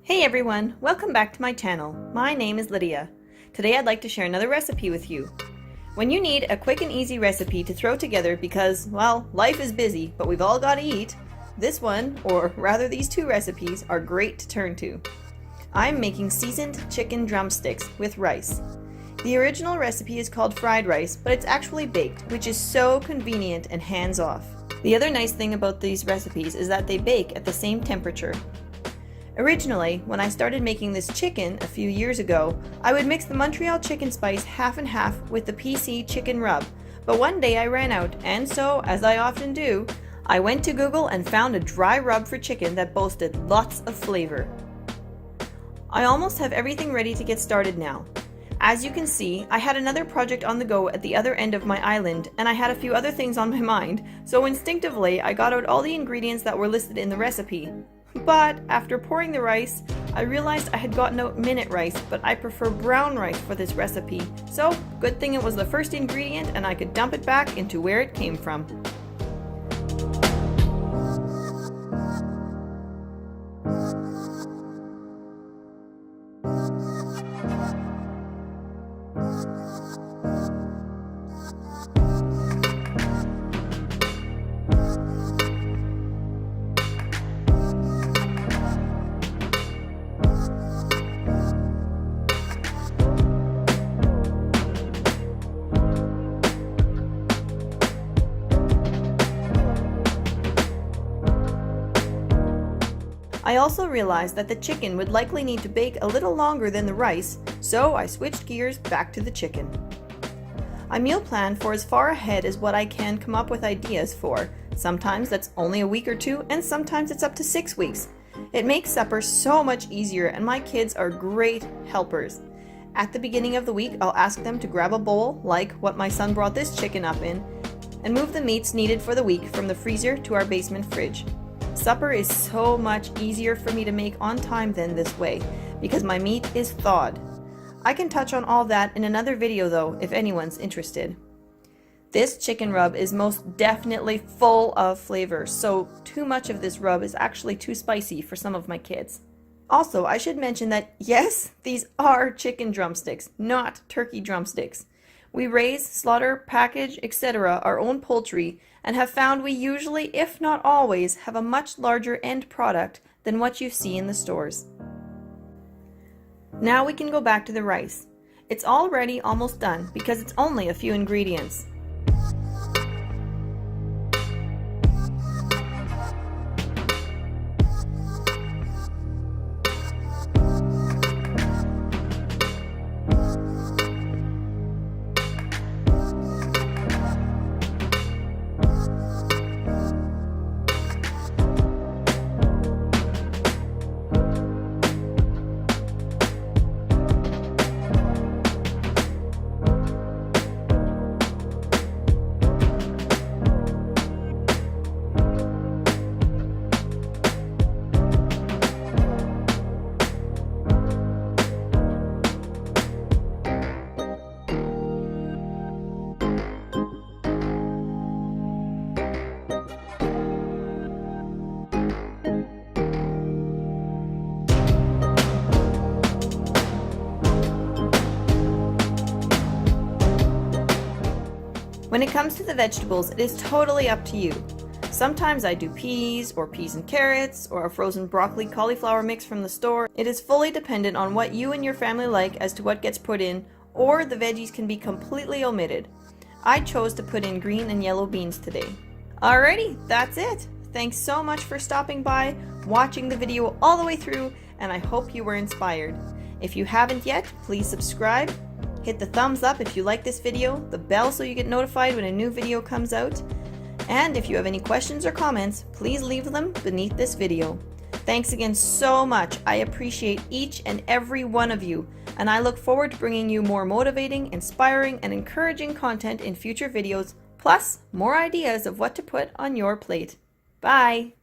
Hey everyone, welcome back to my channel. My name is Lydia. Today I'd like to share another recipe with you. When you need a quick and easy recipe to throw together because, well, life is busy, but we've all got to eat, this one, or rather these two recipes, are great to turn to. I'm making seasoned chicken drumsticks with rice. The original recipe is called fried rice, but it's actually baked, which is so convenient and hands-off. The other nice thing about these recipes is that they bake at the same temperature. Originally, when I started making this chicken a few years ago, I would mix the Montreal chicken spice half and half with the PC chicken rub, but one day I ran out, and so, as I often do, I went to Google and found a dry rub for chicken that boasted lots of flavor. I almost have everything ready to get started now. As you can see, I had another project on the go at the other end of my island, and I had a few other things on my mind, so instinctively I got out all the ingredients that were listed in the recipe. But after pouring the rice, I realized I had gotten out minute rice, but I prefer brown rice for this recipe. So, good thing it was the first ingredient and I could dump it back into where it came from. I also realized that the chicken would likely need to bake a little longer than the rice, so I switched gears back to the chicken. I meal plan for as far ahead as what I can come up with ideas for. Sometimes that's only a week or two, and sometimes it's up to 6 weeks. It makes supper so much easier, and my kids are great helpers. At the beginning of the week, I'll ask them to grab a bowl, like what my son brought this chicken up in, and move the meats needed for the week from the freezer to our basement fridge. Supper is so much easier for me to make on time than this way, because my meat is thawed. I can touch on all that in another video though, if anyone's interested. This chicken rub is most definitely full of flavor, so too much of this rub is actually too spicy for some of my kids. Also, I should mention that yes, these are chicken drumsticks, not turkey drumsticks. We raise, slaughter, package, etc. our own poultry and have found we usually, if not always, have a much larger end product than what you see in the stores. Now we can go back to the rice. It's already almost done because it's only a few ingredients. When it comes to the vegetables, it is totally up to you. Sometimes I do peas, or peas and carrots, or a frozen broccoli cauliflower mix from the store. It is fully dependent on what you and your family like as to what gets put in, or the veggies can be completely omitted. I chose to put in green and yellow beans today. Alrighty, that's it. Thanks so much for stopping by, watching the video all the way through, and I hope you were inspired. If you haven't yet, please subscribe. Hit the thumbs up if you like this video, the bell so you get notified when a new video comes out, and if you have any questions or comments, please leave them beneath this video. Thanks again so much. I appreciate each and every one of you, and I look forward to bringing you more motivating, inspiring, and encouraging content in future videos, plus more ideas of what to put on your plate. Bye!